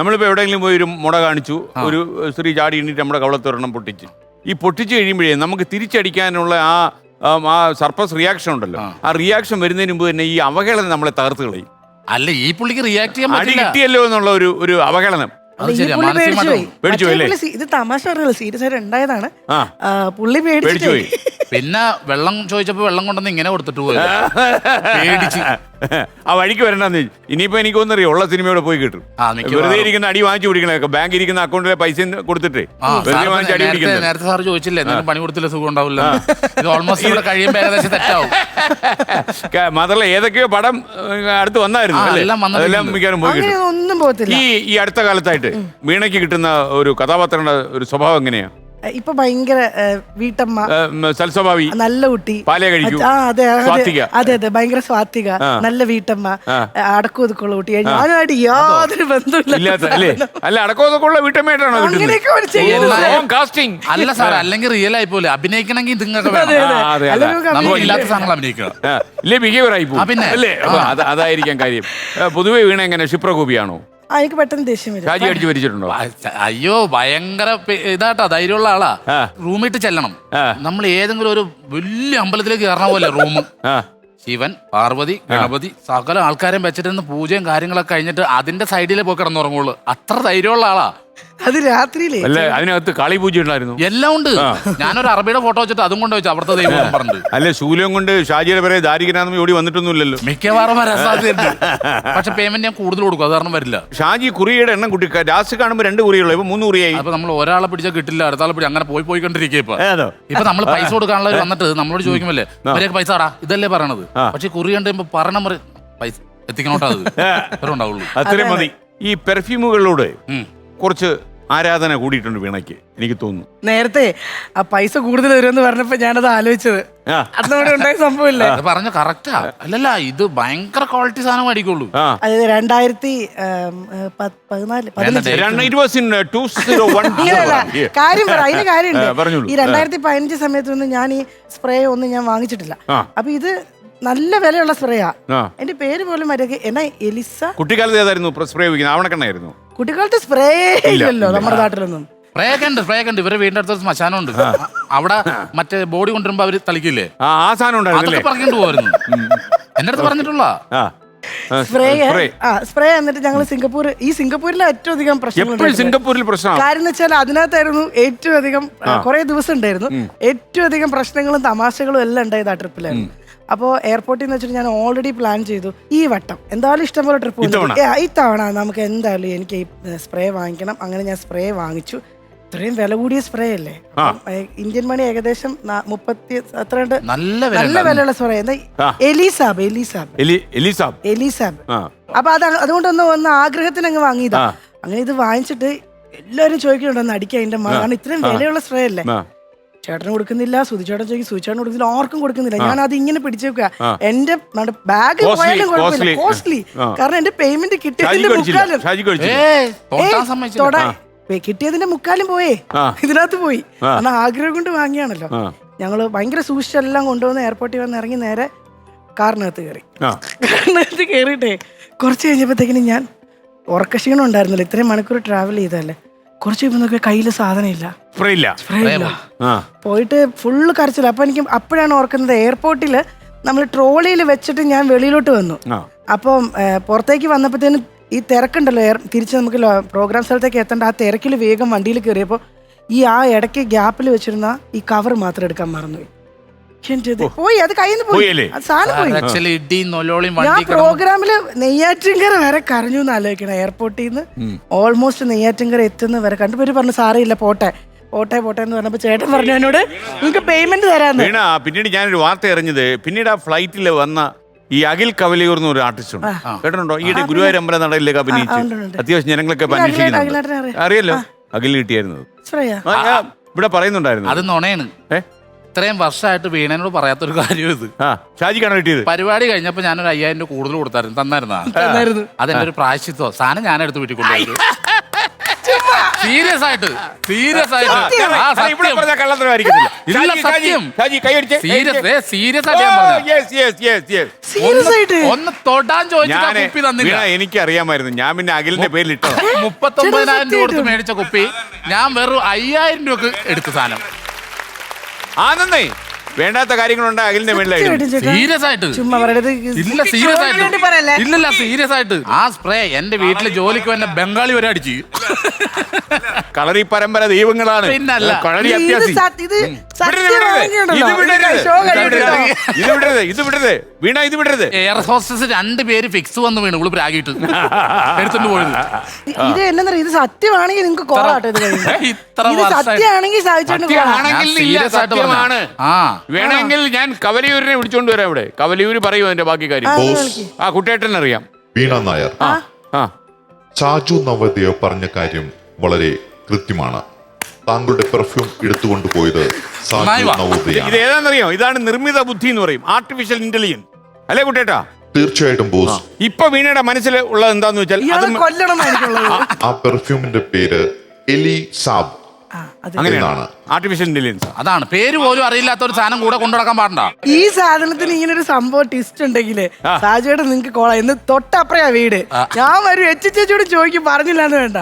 നമ്മളിപ്പോൾ എവിടെയെങ്കിലും പോയി ഒരു മുട കാണിച്ചു, ഒരു സ്ത്രീ ചാടി എണ്ണീറ്റ് നമ്മുടെ കവളത്തൊരെണ്ണം പൊട്ടിച്ച്. ഈ പൊട്ടിച്ച് കഴിയുമ്പോഴേ നമുക്ക് തിരിച്ചടിക്കാനുള്ള ആ സർപ്പസ് റിയാക്ഷൻ ഉണ്ടല്ലോ, ആ റിയാക്ഷൻ വരുന്നതിന് മുമ്പ് തന്നെ ഈ അവഹേളനം നമ്മളെ തകർത്ത് കളയും. അല്ല, ഈ പുള്ളിക്ക് റിയാക്ട് ചെയ്യാൻ അടി കിട്ടിയല്ലോ എന്നുള്ള ഒരു അവഹേളനം. പേടിച്ചു അല്ലേ? ഇത് തമാശ പറഞ്ഞല്ലോ, സീരിയസ് ആയിട്ട് ഉണ്ടായതാണ്. പുള്ളി പേടിച്ചു. പിന്നെ വെള്ളം ചോദിച്ചപ്പോ വെള്ളം കൊണ്ടുവന്ന് ഇങ്ങനെ കൊടുത്തിട്ട് പോയി. ആ വഴിക്ക് വരണ്ടെന്ന്. ഇനിയിപ്പോ എനിക്കൊന്നറിയോ, ഉള്ള സിനിമയോടെ പോയി കിട്ടും. വെറുതെ ഇരിക്കുന്ന അടി വാങ്ങിച്ചു പിടിക്കണേ, ബാങ്ക് ഇരിക്കുന്ന അക്കൗണ്ടിലെ പൈസ കൊടുത്തിട്ട് നേരത്തെ സാർ ചോദിച്ചില്ലേ എന്തെങ്കിലും പണി കൊടുത്തില്ല സുഖം ഉണ്ടാവില്ല. ഇത് ഓൾമോസ്റ്റ് ഇവിടെ കഴിയുമ്പോ ഏകദേശം തെറ്റാവും. മാത്രമല്ല ഏതൊക്കെയോ പടം അടുത്ത് വന്നായിരുന്നു, അതെല്ലാം മിക്കവാറും പോയി കിട്ടും. ഈ അടുത്ത കാലത്തായിട്ട് വീണയ്ക്ക് കിട്ടുന്ന ഒരു കഥാപാത്രങ്ങളുടെ ഒരു സ്വഭാവം എങ്ങനെയാ? ഇപ്പൊ ഭയങ്കര വീട്ടമ്മ, സൽസ്വഭാവി, നല്ല കുട്ടി, പാലേ കഴിക്കൂ, അതെ ഭയങ്കര സ്വാത്വിക, നല്ല വീട്ടമ്മ, അടക്കമൊതുക്കുള്ള കുട്ടി. ഞാനായിട്ട് യാതൊരു ബന്ധമില്ല. അല്ല, അടക്കമൊതുക്കുള്ള വീട്ടമ്മയായിട്ടാണോ? അല്ല സാർ, അല്ലെങ്കിൽ റിയൽ ആയി പോലെ അഭിനയിക്കണമെങ്കിൽ നിങ്ങൾക്ക് ഇല്ലാത്ത സാധനങ്ങൾ അഭിനയിക്കണം. ഇല്ലേ, ബിഹേവിയർ ആയി പോകും. പിന്നെ അല്ലേ, അതായിരിക്കാം കാര്യം. പൊതുവെ വീണ എങ്ങനെ ക്ഷിപ്രകോപിയാണോ? എനിക്ക് പെട്ടെന്ന് ദേഷ്യം വരും. ഷാജി അടിച്ചു വരിച്ചിട്ടുണ്ടോ? അയ്യോ, ഭയങ്കര ഇതാട്ടാ, ധൈര്യമുള്ള ആളാ. റൂമിട്ട് ചെല്ലണം. നമ്മൾ ഏതെങ്കിലും ഒരു വലിയ അമ്പലത്തിലേക്ക് കയറണ പോലെ റൂം. ശിവൻ, പാർവതി, ഗണപതി, സകല ആൾക്കാരെയും വെച്ചിട്ട് പൂജയും കാര്യങ്ങളൊക്കെ കഴിഞ്ഞിട്ട് അതിന്റെ സൈഡിലെ പോയി കിടന്നുറങ്ങുള്ളൂ. അത്ര ധൈര്യമുള്ള ആളാ. അത് രാത്രിയിലേ അതിനകത്ത് കാളി പൂജ ഉണ്ടായിരുന്നു. എല്ലാം ഉണ്ട്. ഞാനൊരു അറബിയുടെ ഫോട്ടോ വെച്ചിട്ട് അതും കൊണ്ട് വെച്ചു അവിടുത്തെ ദൈവം പറഞ്ഞു. അല്ലെ, ശൂലം കൊണ്ട് ഷാജിയുടെ പേരെ ദാരികനാഥം ഓടി വന്നിട്ടൊന്നുമില്ലല്ലോ. മിക്കവാറും വരാൻ സാധ്യതയുണ്ട്. പക്ഷെ പേയ്മെന്റ് ഞാൻ കൂടുതൽ കൊടുക്കും, അത് കാരണം വരില്ല. ഷാജി കുറിയുടെ എണ്ണം കുട്ടി ലാസ്റ്റ് കാണുമ്പോൾ 2 കുറിയുള്ളൂ, ഇപ്പൊ 3 കുറിയായി. അപ്പൊ നമ്മൾ ഒരാളെ പിടിച്ചാൽ കിട്ടില്ല, അടുത്താളെ പിടി അങ്ങനെ പോയിക്കൊണ്ടിരിക്കുക. ഇപ്പൊ നമ്മൾ പൈസ കൊടുക്കാനുള്ളവർ വന്നിട്ട് നമ്മളോട് ചോദിക്കുമല്ലേ, ഇവരെയൊക്കെ പൈസ ആടാ ഇതല്ലേ പറയണത്. പക്ഷെ കുറി കണ്ടുമ്പോ പറയണ പൈസ എത്തിക്കണോട്ടാ, അത് ഉണ്ടാവുള്ളൂ. അത്രയും മതി. ഈ പെർഫ്യൂമുകളിലൂടെ കുറച്ച് ആരാധന കൂടിയിട്ടുണ്ട് വീണയ്ക്ക്, എനിക്ക് തോന്നുന്നു. നേരത്തെ ആ പൈസ കൂടുതൽ വരുമെന്ന് പറഞ്ഞപ്പോ ഞാനത് ആലോചിച്ചത് അതിനോട് ഉണ്ടായ സംഭവമില്ലേ പറഞ്ഞ കറക്റ്റാ. അല്ലല്ല, ഇത് ഭയങ്കര ക്വാളിറ്റി സാധനം മേടിക്കുള്ളൂ. അതായത് 2014 കാര്യം പറ, അതിന് കാര്യമുണ്ട്. ഈ 2015 സമയത്തൊന്നും ഞാൻ ഈ സ്പ്രേ ഒന്നും ഞാൻ വാങ്ങിച്ചിട്ടില്ല. അപ്പൊ ഇത് നല്ല വിലയുള്ള സ്പ്രേയാ. എന്റെ പേര് പോലും എന്നാ എലിസ. കുട്ടിക്കാലത്ത് ഏതായിരുന്നു സ്പ്രേ ഉപയോഗിക്കുന്നത്? ആവണക്കെണ്ണായിരുന്നു. കുട്ടിക്കാലത്ത് സ്പ്രേ ഇല്ലല്ലോ നമ്മുടെ നാട്ടിലൊന്നും. സ്പ്രേ ഉണ്ട്. ഇവരെ വീടിന്റെ അടുത്ത് ശ്മശാനം ഉണ്ട്. അവിടെ മറ്റേ ബോഡി കൊണ്ടുവരുമ്പോ അവര് തളിക്കില്ലേ, ആ സാധനം ഉണ്ടായിരുന്നു. പറഞ്ഞിട്ട് പോയിരുന്നു. എന്റെ അടുത്ത് പറഞ്ഞിട്ടുള്ള സ്പ്രേ. എന്നിട്ട് ഞങ്ങൾ സിംഗപ്പൂരിലെ ഏറ്റവും അധികം സിംഗപ്പൂരിൽ പ്രശ്നം കാര്യം എന്ന് വെച്ചാൽ അതിനകത്തായിരുന്നു ഏറ്റവും അധികം, കുറെ ദിവസം ഉണ്ടായിരുന്നു, ഏറ്റവും അധികം പ്രശ്നങ്ങളും തമാശകളും എല്ലാം ഉണ്ടായത് ആ ട്രിപ്പിലായിരുന്നു. അപ്പോൾ എയർപോർട്ടിൽ നിന്ന് വെച്ചിട്ട് ഞാൻ ഓൾറെഡി പ്ലാൻ ചെയ്തു, ഈ വട്ടം എന്തായാലും ഇഷ്ടംപോലെ ട്രിപ്പ് ഇത്തവണ നമുക്ക് എന്തായാലും എനിക്ക് ഈ സ്പ്രേ വാങ്ങിക്കണം. അങ്ങനെ ഞാൻ സ്പ്രേ വാങ്ങിച്ചു. ഇത്രയും വില കൂടിയ സ്പ്രേ അല്ലേ, ഇന്ത്യൻ മണി ഏകദേശം 30 അത്രണ്ട് നല്ല വിലയുള്ള സ്പ്രേ. എന്താ എലിസാബ്. അപ്പൊ അതുകൊണ്ടൊന്ന് വന്ന ആഗ്രഹത്തിന് അങ്ങ് വാങ്ങിയതാ. അങ്ങനെ ഇത് വാങ്ങിച്ചിട്ട് എല്ലാവരും ചോദിക്കുന്നുണ്ടോ അടിക്കാൻ, അതിന്റെ കാരണം ഇത്രയും വിലയുള്ള സ്പ്രേ അല്ലേ. ചേട്ടന് കൊടുക്കുന്നില്ല, സുധിച്ചേട്ടൻ ചോദിക്കും, സുധിച്ചേട്ടൻ കൊടുക്കുന്നില്ല, ആർക്കും കൊടുക്കുന്നില്ല. ഞാൻ അത് ഇങ്ങനെ പിടിച്ചു വെക്കുക. എന്റെ ബാഗ് പോയാലും കുഴപ്പമില്ല, കോസ്റ്റ്ലി. കാരണം എന്റെ പേയ്മെന്റ് കിട്ടിയതിന്റെ മുക്കാലും പോയേ ഇതിനകത്ത് പോയി. എന്നാൽ ആഗ്രഹം കൊണ്ട് വാങ്ങിയാണല്ലോ. ഞങ്ങള് ഭയങ്കര സൂക്ഷിച്ചെല്ലാം കൊണ്ടുവന്ന് എയർപോർട്ടിൽ വന്ന് ഇറങ്ങി നേരെ കാറിനകത്ത് കയറിയിട്ടേ കുറച്ച് കഴിഞ്ഞപ്പോഴത്തേക്കിനും ഞാൻ ഉറക്കക്ഷീണം ഉണ്ടായിരുന്നില്ല. ഇത്രയും മണിക്കൂർ ട്രാവൽ ചെയ്തല്ലേ. കുറച്ച് കഴിയുമ്പോൾ നോക്കിയാൽ കയ്യില് സാധനം ഇല്ല, പോയിട്ട് ഫുള്ള് കരച്ചില്ല. അപ്പൊ എനിക്ക് അപ്പോഴാണ് ഓർക്കുന്നത്, എയർപോർട്ടില് നമ്മൾ ട്രോളിയിൽ വെച്ചിട്ട് ഞാൻ വെളിയിലോട്ട് വന്നു. അപ്പം പുറത്തേക്ക് വന്നപ്പോഴത്തേനും ഈ തിരക്കുണ്ടല്ലോ, തിരിച്ച് നമുക്ക് പ്രോഗ്രാം സ്ഥലത്തേക്ക് എത്തേണ്ട ആ തിരക്കിൽ വേഗം വണ്ടിയിൽ കയറിയപ്പോൾ ഈ ഇടയ്ക്ക് ഗ്യാപ്പിൽ വെച്ചിരുന്ന ഈ കവർ മാത്രം എടുക്കാൻ മറന്നുപോയി. പോയി, അത് കയ്യിൽ നിന്ന് പോയി, സാധനം പോയി. ഞാൻ പ്രോഗ്രാമില് നെയ്യാറ്റിൻകര വരെ കരഞ്ഞു എന്ന് ആലോചിക്കണം. എയർപോർട്ടിൽ നിന്ന് ഓൾമോസ്റ്റ് നെയ്യാറ്റിൻകര എത്തുന്ന വരെ കണ്ടുപേര് പറഞ്ഞു സാറിയില്ല പോട്ടെ എന്ന് പറഞ്ഞപ്പോ ചേട്ടൻ പറഞ്ഞു എന്നോട് നിങ്ങൾക്ക് പേയ്മെന്റ് തരാന്ന്. പിന്നീട് ഞാനൊരു വാർത്ത അറിഞ്ഞത്, പിന്നീട് ആ ഫ്ലൈറ്റിൽ വന്ന ഈ അഖിൽ കവലിയൂർ എന്നൊരു ആർട്ടിസ്റ്റ് ഉണ്ട്, കേട്ടിട്ടുണ്ടോ? ഈയിടെ ഗുരുവായൂർ അമ്പലം നടയിലേക്ക് അഭിനയിച്ചു അത്യാവശ്യം ജനങ്ങളൊക്കെ അന്വേഷിക്കുന്നുണ്ട്. അറിയല്ലോ, അഖിൽ കിട്ടിയായിരുന്നു. ഇവിടെ പറയുന്നുണ്ടായിരുന്നു. അത് നുണയാണ്. ഇത്രയും വർഷമായിട്ട് വീണനോട് പറയാത്തൊരു കാര്യം ഇത്. ഷാജിക്കാണ് കിട്ടിയത്. പരിപാടി കഴിഞ്ഞപ്പോ ഞാനൊരു 5000 രൂപ കൂടുതൽ കൊടുത്തായിരുന്നു. തന്നായിരുന്നു. അതെന്റെ ഒരു പ്രായശ്ചിത്തോ സാധനം ഞാനെടുത്ത് വീട്ടിൽ കൊണ്ടുപോയി. സീരിയസ് ആയിട്ട് ആ അല്ല, ഇവിടെ സത്യം പറഞ്ഞ കള്ളത്തരമായിരിക്കത്തില്ല. ഇല്ല, ഷാജി, ഷാജി, സത്യം. ഷാജി, കൈയടിച്ച്, സീരിയസ് കൈയടിച്ച്. സീരിയസ് ആയിട്ട് ഞാൻ പറഞ്ഞതാ. Yes, yes, yes, yes. Serious ആയിട്ട് ഒന്ന് തൊടാൻ ചോദിച്ചിട്ട് ഞാന് കുപ്പി തന്നില്ല. വീണ, എനിക്കറിയാമായിരുന്നു. ഞാൻ പിന്നെ അഖിലിന്റെ പേരിൽ ഇട്ടത്. 39,000 രൂപ കൊടുത്ത് മേടിച്ച കുപ്പി ഞാൻ വെറും 5,000 രൂപക്ക് എടുത്ത സാധനം. ആനന്ദേ, വേണ്ടാത്ത കാര്യങ്ങളുണ്ട് അഖിലിന്റെ മേളിലായിരുന്നു. സീരിയസ് ആയിട്ട് ചുമ്മാ പറയരുത്. ഇല്ല, സീരിയസ് ആയിട്ട് വേണ്ടി പറയല്ലേ? ഇല്ലല്ല, സീരിയസ് ആയിട്ട് ആ സ്പ്രേ എന്റെ വീട്ടില് ജോലിക്ക് വന്ന ബംഗാളി വരെ അടിച്ചു. കളറി പരമ്പര ദൈവങ്ങളാണ്. പിന്നല്ല. കളരി ഇത് അത്യാസി. ഇത് വിടരുത്, വിടരുത്. സത്യമാണെങ്കിലുണ്ടല്ലോ. ഇത് വിടരുത്. ഷോ കഴിയട്ടോ. ഇത് വിടരുത്, ഇത് വിടരുത്. വീണ, ഇത് വിടരുത്. എയർ ഹോസ്റ്റസ് 2 പേര് ഫിക്സ് വന്ന് വീണു ഇവിടെ പ്രാഗിട്ട് എടുത്തോണ്ട് പോയത്. ഇത് എന്നറിയ, ഇത് സത്യമാണെങ്കിൽ നിങ്ങൾക്ക് കോളാട്ടോ ഇത് കഴിഞ്ഞ്. ഇത്ര ഇത് സത്യമാണെങ്കിൽ സാധിച്ചോണ്ട് സത്യമാണെങ്കിൽ ഇല്ല, serious ആയിട്ട് സത്യമാണ്. ആ വേണമെങ്കിൽ ഞാൻ കവലിയൂരിനെ വിളിച്ചോണ്ട് വരാം ഇവിടെ. കവലിയൂര് പറയൂ അതിന്റെ ബാക്കി കാര്യം. ബോസ് ആ കുട്ടേട്ടൻ അറിയാം. വീണ നായർ, ആ ചാജു നവോദയ പറഞ്ഞ കാര്യം വളരെ കൃത്യമാണ്. താങ്കളുടെ പെർഫ്യൂം എടുത്തുകൊണ്ട് പോയത് സാജു നന്നായി വാ. ഇത് നവോദയാണ്. ഏതാണെന്നറിയോ? ഇതാണ് നിർമ്മിത ബുദ്ധി എന്ന് പറയും, ആർട്ടിഫിഷ്യൽ ഇന്റലിജൻസ്. അല്ലേ കുട്ടേട്ടാ? തീർച്ചയായിട്ടും ബോസ്. ഇപ്പൊ വീണയുടെ മനസ്സിൽ ഉള്ളത് എന്താന്ന് വെച്ചാൽ ഇയാളെ അതും കൊല്ലണമെന്നായിരിക്കുള്ളത്. ആ പെർഫ്യൂമിന്റെ പേര് എലി സാബ് അങ്ങനെയാണ്. എന്നാണ്. Artificial intelligence. അതാണ് പേര് പോലും അറിയില്ലാത്ത ഒരു സാധനം കൂടെ കൊണ്ടു നടക്കാൻ പാടണ്ട. ഈ സാധനത്തിന് ഇങ്ങനെ ഒരു സംഭവം ടിസ്റ്റ് ഉണ്ടെങ്കില് സാജുവേട്ടൻ നിങ്ങക്ക് കോള എന്ന് തൊട്ടപ്പറയാ വീട്. ഞാൻ വരും, ചേച്ചിയോട് ചോദിക്കും, പറഞ്ഞില്ലാന്ന് വേണ്ട.